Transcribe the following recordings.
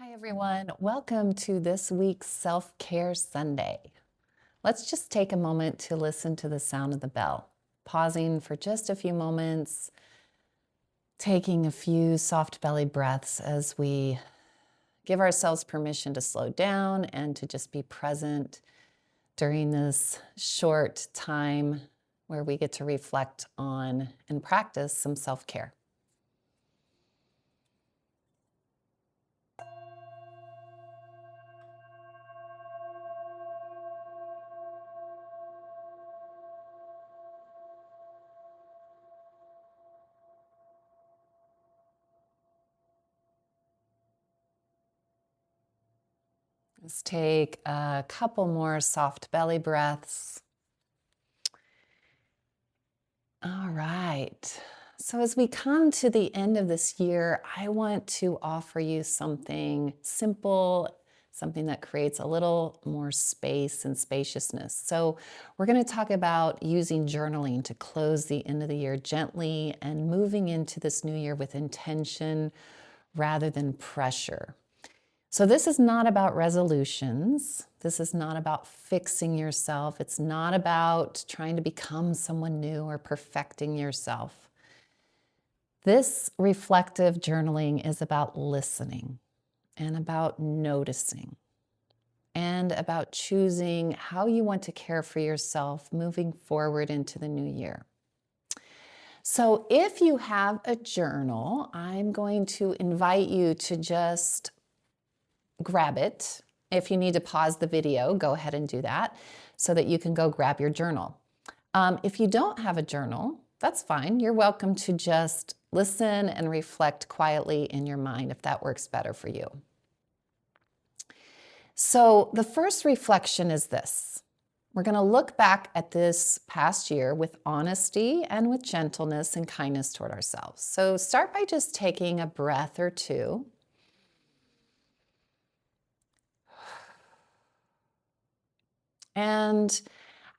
Hi, everyone. Welcome to this week's Self Care Sunday. Let's just take a moment to listen to the sound of the bell, pausing for just a few moments, taking a few soft belly breaths as we give ourselves permission to slow down and to just be present during this short time where we get to reflect on and practice some self care. Let's take a couple more soft belly breaths. All right. So, as we come to the end of this year, I want to offer you something simple, something that creates a little more space and spaciousness. So, we're going to talk about using journaling to close the end of the year gently and moving into this new year with intention rather than pressure. So, this is not about resolutions. This is not about fixing yourself. It's not about trying to become someone new or perfecting yourself. This reflective journaling is about listening and about noticing and about choosing how you want to care for yourself moving forward into the new year. So, if you have a journal, I'm going to invite you to just grab it. If you need to pause the video, go ahead and do that so that you can go grab your journal. If you don't have a journal, that's fine. You're welcome to just listen and reflect quietly in your mind if that works better for you. So, the first reflection is this. We're going to look back at this past year with honesty and with gentleness and kindness toward ourselves. So, start by just taking a breath or two. And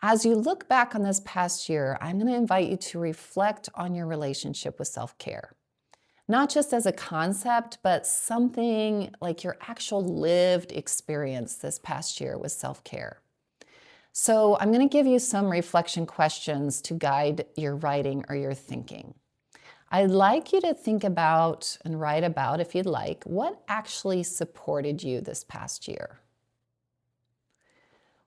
as you look back on this past year, I'm going to invite you to reflect on your relationship with self care. Not just as a concept, but something like your actual lived experience this past year with self care. So, I'm going to give you some reflection questions to guide your writing or your thinking. I'd like you to think about and write about, if you'd like, what actually supported you this past year.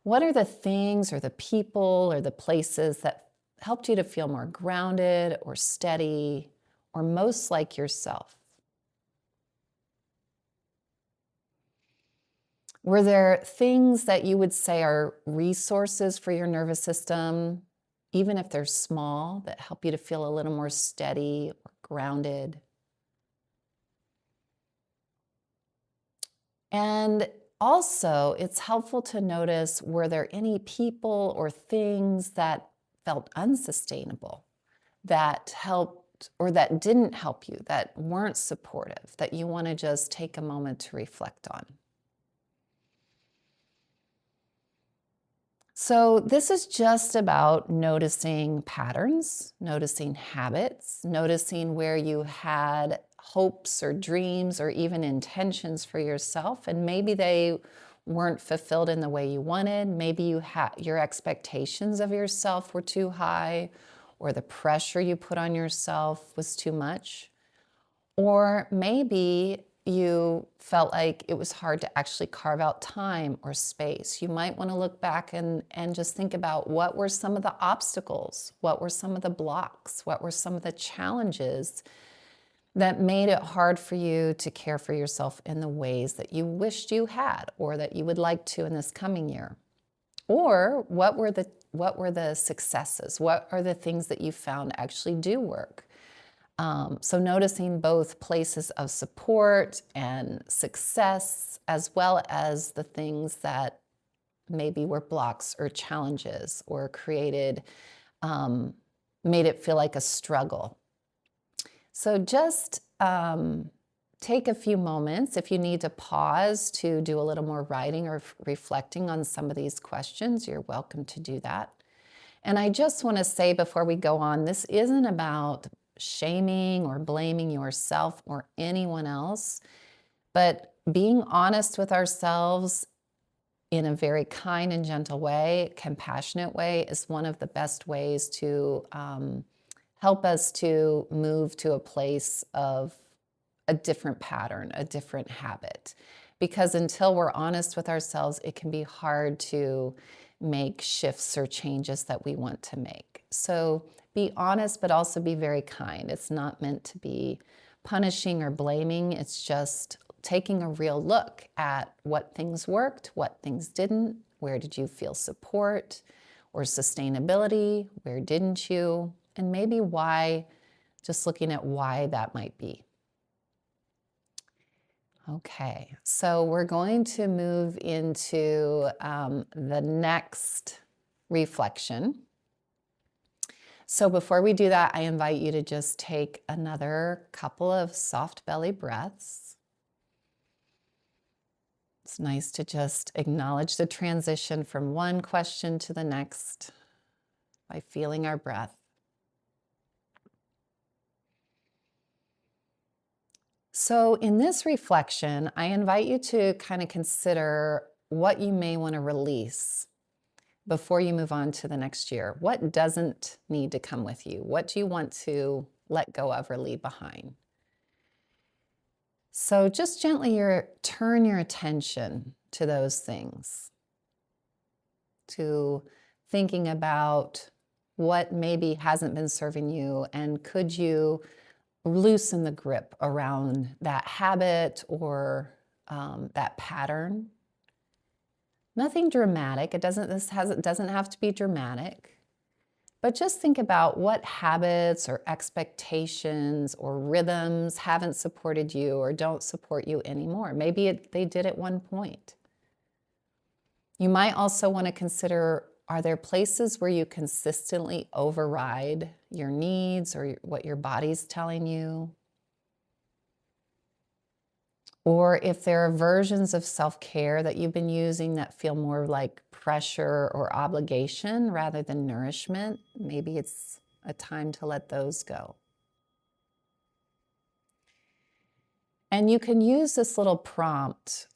What are the things or the people or the places that helped you to feel more grounded or steady or most like yourself? Were there things that you would say are resources for your nervous system, even if they're small, that help you to feel a little more steady or grounded? And also, it's helpful to notice, were there any people or things that felt unsustainable, that helped or that didn't help you, that weren't supportive, that you want to just take a moment to reflect on? So, this is just about noticing patterns, noticing habits, noticing where you had hopes or dreams or even intentions for yourself, and maybe they weren't fulfilled in the way you wanted. Maybe your expectations of yourself were too high, or the pressure you put on yourself was too much. Or maybe you felt like it was hard to actually carve out time or space. You might want to look back and just think about, what were some of the obstacles? What were some of the blocks? What were some of the challenges that made it hard for you to care for yourself in the ways that you wished you had or that you would like to in this coming year? Or what were the successes? What are the things that you found actually do work? So noticing both places of support and success, as well as the things that maybe were blocks or challenges or made it feel like a struggle. So just take a few moments. If you need to pause to do a little more writing or reflecting on some of these questions, you're welcome to do that. And I just want to say before we go on, this isn't about shaming or blaming yourself or anyone else. But being honest with ourselves in a very kind and gentle way, compassionate way, is one of the best ways to help us to move to a place of a different pattern, a different habit. Because until we're honest with ourselves, it can be hard to make shifts or changes that we want to make. So be honest, but also be very kind. It's not meant to be punishing or blaming. It's just taking a real look at what things worked, what things didn't, where did you feel support or sustainability, where didn't you, and maybe why, just looking at why that might be. Okay, so we're going to move into the next reflection. So before we do that, I invite you to just take another couple of soft belly breaths. It's nice to just acknowledge the transition from one question to the next by feeling our breath. So in this reflection, I invite you to kind of consider what you may want to release before you move on to the next year. What doesn't need to come with you? What do you want to let go of or leave behind? So just gently turn your attention to those things, to thinking about what maybe hasn't been serving you, and could you loosen the grip around that habit or that pattern. Nothing dramatic. It doesn't have to be dramatic, but just think about what habits or expectations or rhythms haven't supported you or don't support you anymore. Maybe they did at one point. You might also want to consider, are there places where you consistently override your needs or what your body's telling you? Or if there are versions of self-care that you've been using that feel more like pressure or obligation rather than nourishment, maybe it's a time to let those go. And you can use this little prompt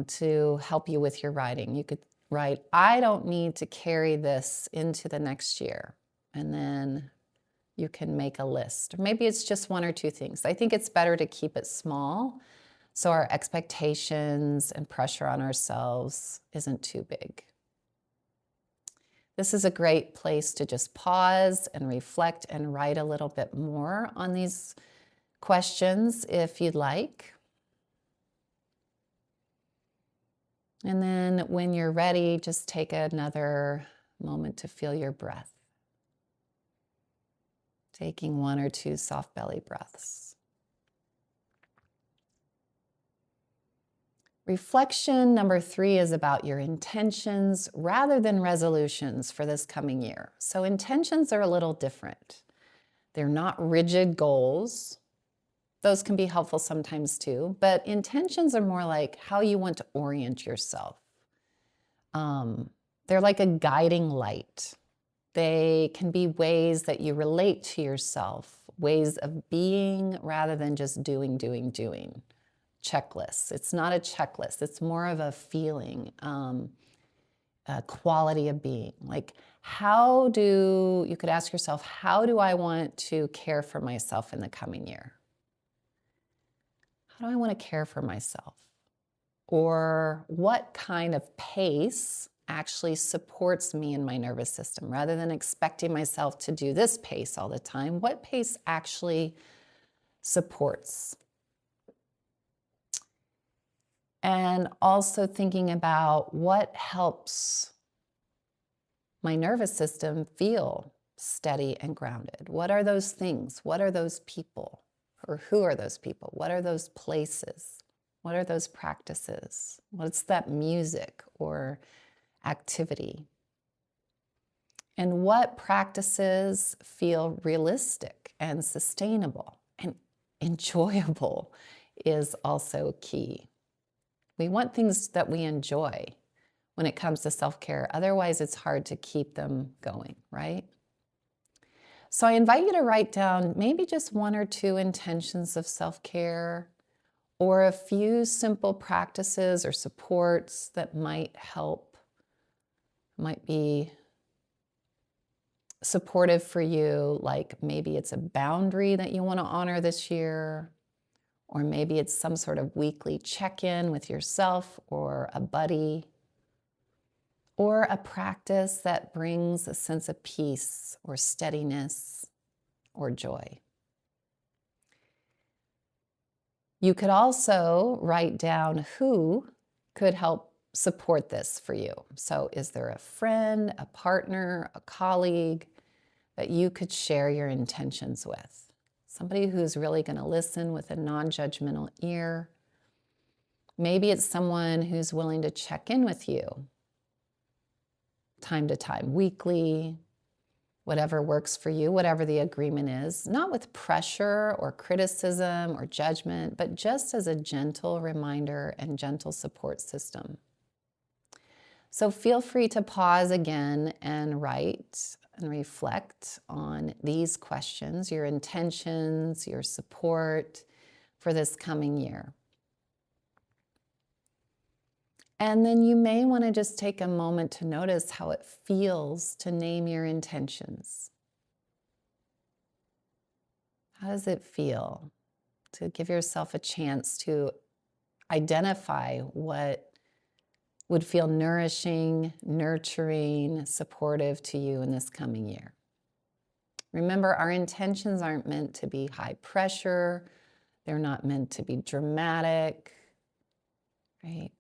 to help you with your writing. You could write, I don't need to carry this into the next year. And then you can make a list. Or maybe it's just one or two things. I think it's better to keep it small so our expectations and pressure on ourselves isn't too big. This is a great place to just pause and reflect and write a little bit more on these questions if you'd like. And then when you're ready, just take another moment to feel your breath. Taking one or two soft belly breaths. Reflection number 3 is about your intentions rather than resolutions for this coming year. So intentions are a little different. They're not rigid goals. Those can be helpful sometimes too, but intentions are more like how you want to orient yourself. They're like a guiding light. They can be ways that you relate to yourself, ways of being rather than just doing. Checklists. It's not a checklist. It's more of a feeling, a quality of being. Like you could ask yourself, how do I want to care for myself in the coming year? How do I want to care for myself? Or what kind of pace actually supports me in my nervous system? Rather than expecting myself to do this pace all the time, what pace actually supports? And also thinking about what helps my nervous system feel steady and grounded. What are those things? What are those people? Or who are those people? What are those places? What are those practices? What's that music or activity? And what practices feel realistic and sustainable and enjoyable is also key. We want things that we enjoy when it comes to self-care. Otherwise, it's hard to keep them going, right? So I invite you to write down maybe just one or two intentions of self-care, or a few simple practices or supports that might help, might be supportive for you, like maybe it's a boundary that you want to honor this year, or maybe it's some sort of weekly check-in with yourself or a buddy, or a practice that brings a sense of peace or steadiness or joy. You could also write down who could help support this for you. So is there a friend, a partner, a colleague that you could share your intentions with? Somebody who's really going to listen with a non-judgmental ear. Maybe it's someone who's willing to check in with you time to time, weekly, whatever works for you, whatever the agreement is, not with pressure or criticism or judgment, but just as a gentle reminder and gentle support system. So feel free to pause again and write and reflect on these questions, your intentions, your support for this coming year. And then you may want to just take a moment to notice how it feels to name your intentions. How does it feel to give yourself a chance to identify what would feel nourishing, nurturing, supportive to you in this coming year? Remember, our intentions aren't meant to be high pressure. They're not meant to be dramatic, right?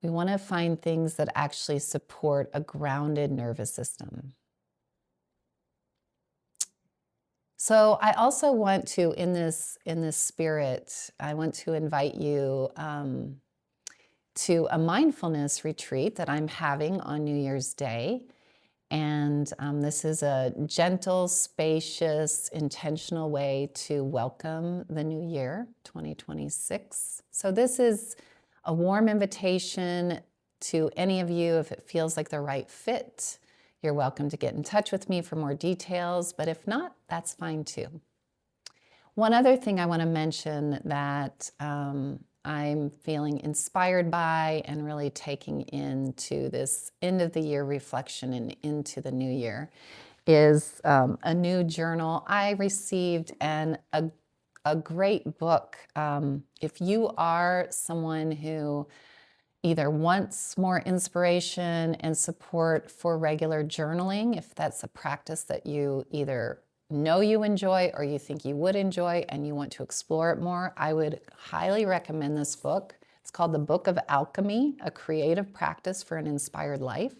We want to find things that actually support a grounded nervous system. So I also want to, in this spirit, I want to invite you to a mindfulness retreat that I'm having on New Year's Day. And this is a gentle, spacious, intentional way to welcome the new year, 2026. So this is a warm invitation to any of you. If it feels like the right fit, you're welcome to get in touch with me for more details, but if not, that's fine too. One other thing I want to mention that I'm feeling inspired by and really taking into this end of the year reflection and into the new year is a new journal I received, and a great book. If you are someone who either wants more inspiration and support for regular journaling, if that's a practice that you either know you enjoy or you think you would enjoy and you want to explore it more, I would highly recommend this book. It's called The Book of Alchemy, A Creative Practice for an Inspired Life.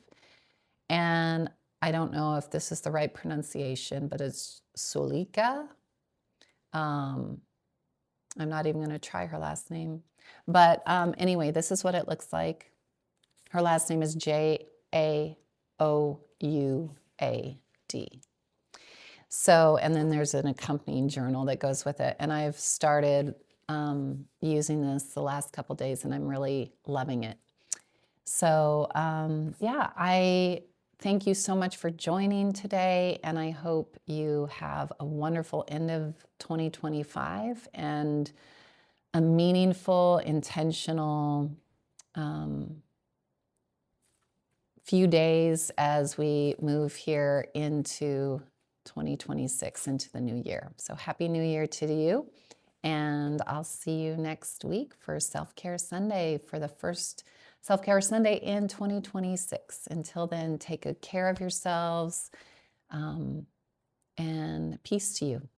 And I don't know if this is the right pronunciation, but it's Sulika. I'm not even going to try her last name. But anyway, this is what it looks like. Her last name is Jaouad. So, and then there's an accompanying journal that goes with it. And I've started using this the last couple days, and I'm really loving it. So, yeah, I thank you so much for joining today, and I hope you have a wonderful end of 2025 and a meaningful, intentional few days as we move here into 2026, into the new year. So happy New Year to you, and I'll see you next week for Self-Care Sunday, for the first Self-Care Sunday in 2026. Until then, take good care of yourselves, and peace to you.